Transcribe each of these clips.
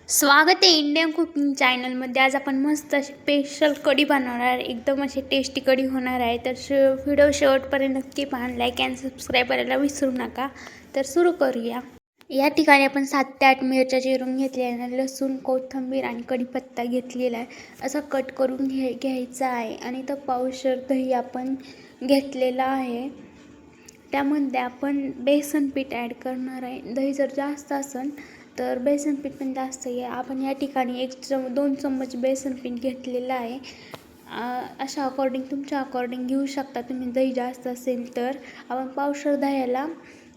स्वागत आहे Indian cooking चॅनलमध्ये. आज आपण मस्त अशी स्पेशल कढी बनवणार आहे. एकदम अशी टेस्टी कढी होणार आहे. तर व्हिडिओ शेवटपर्यंत नक्की पहा. लाईक अँड सबस्क्राईब करायला विसरू नका. तर सुरू करूया. या ठिकाणी आपण 7 ते 8 मिरच्या चिरून घेतलेल्या आहे. लसूण, कोथिंबीर आणि कढीपत्ता घेतलेला आहे. असा कट करून घ्यायचा आहे. आणि तो पावशेर दही आपण घेतलेला आहे. त्यामध्ये आपण बेसन पीठ ॲड करणार आहे. दही जर जास्त असेल तर बेसन पीठ पण जास्त आहे. आपण या ठिकाणी 2 चम्मच बेसन पीठ घेतलेलं आहे. अशा अकॉर्डिंग तुमच्या अकॉर्डिंग घेऊ शकता तुम्ही. दही जास्त असेल तर आपण पावशेर दह्याला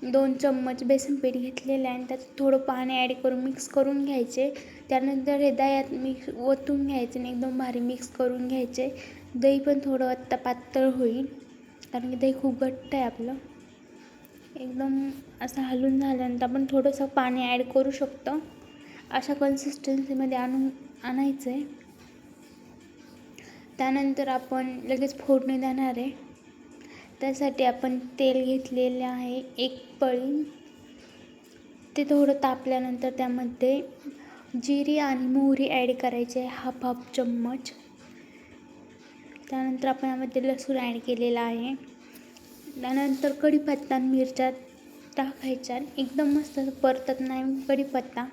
2 चम्मच बेसन पीठ घेतलेलं आहे. आणि त्यात थोडं पाणी ॲड करून मिक्स करून घ्यायचे. त्यानंतर हे दह्यात ओतून घ्यायचे आणि एकदम भारी मिक्स करून घ्यायचे. दही पण थोडं आत्ता पातळ होईल कारण की दही खूप घट्ट आहे आपलं. एकदम असं हलवून झाल्यानंतर आपण थोडंसं पाणी ॲड करू शकतो. अशा कन्सिस्टन्सीमध्ये आणायचं आहे. त्यानंतर आपण लगेच फोडणी देणार आहे. त्यासाठी आपण तेल घेतलेले आहे 1 पळी. ते थोडं तापल्यानंतर त्यामध्ये जिरी आणि मोहरी ॲड करायची आहे हाफ चम्मच. त्यानंतर आपण यामध्ये लसूण ॲड केलेला आहे. त्यानंतर कढीपत्ता आणि मिरच्या टाकायच्या. एकदम मस्त परतत नाही कढीपत्ता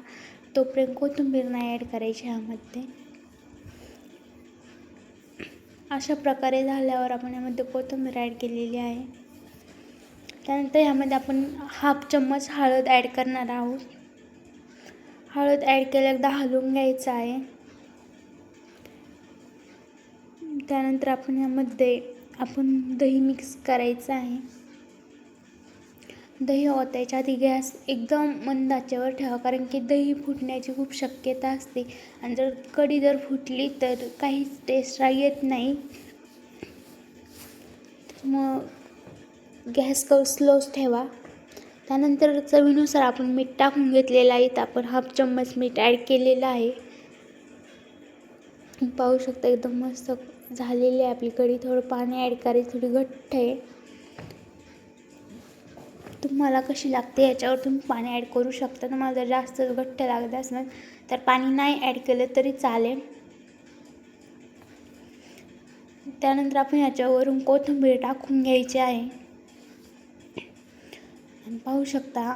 तोपर्यंत कोथिंबीर नाही ॲड करायची ह्यामध्ये. अशा प्रकारे झाल्यावर आपण यामध्ये कोथिंबीर ॲड केलेली आहे. त्यानंतर ह्यामध्ये आपण हाफ चम्मच हळद ॲड करणार आहोत. हळद ॲड केल्यावर एकदा हलवून घ्यायचं आहे. त्यानंतर आपण यामध्ये दही मिक्स करायचं आहे. दही ओतायच्या आधी गॅस एकदम मंद आचेवर ठेवा कारण की दही फुटण्याची खूप शक्यता असते. आणि जर कढी फुटली तर काहीच टेस्ट येत नाही. मग गॅस स्लोच ठेवा. त्यानंतर चवीनुसार आपण मीठ टाकून घेतलेलं आहे. तर आपण हाफ चम्मच मीठ ॲड केलेलं आहे. पाहू शकता एकदम मस्त झालेली आहे आपली कढी. थोडं पाणी ॲड करायचं. थोडी घट्ट आहे. तुम्हाला कशी लागते याच्यावर तुम्ही पाणी ॲड करू शकता. तुम्हाला जर जास्त घट्ट लागत असेल तर पाणी नाही ॲड केलं तरी चालेल. त्यानंतर आपण याच्यावरून कोथिंबीर टाकून घ्यायची आहे. आणि पाहू शकता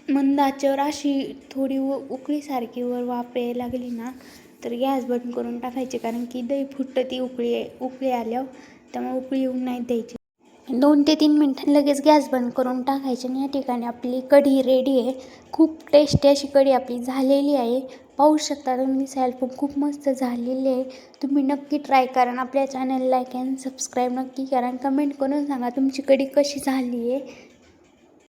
मंद आचेवर अशी थोडी उकळीसारखी वाफ यायला लागली ना तर गॅस बंद करून टाकायचे कारण की दही फुटतं ती उकळी आल्यावर. त्यामुळे उकळी येऊन नाही द्यायची. 2 ते 3 मिनिटांनी लगेच गॅस बंद करून टाकायचे. आणि या ठिकाणी आपली कढी रेडी आहे. खूप टेस्टी अशी कढी आपली झालेली आहे. पाहू शकता तुम्ही. दिसायला पण खूप मस्त झालेली आहे. तुम्ही नक्की ट्राय करा. आपल्या चॅनल लाईक अँड सबस्क्राईब नक्की करा. कमेंट करून सांगा तुमची कढी कशी झाली आहे.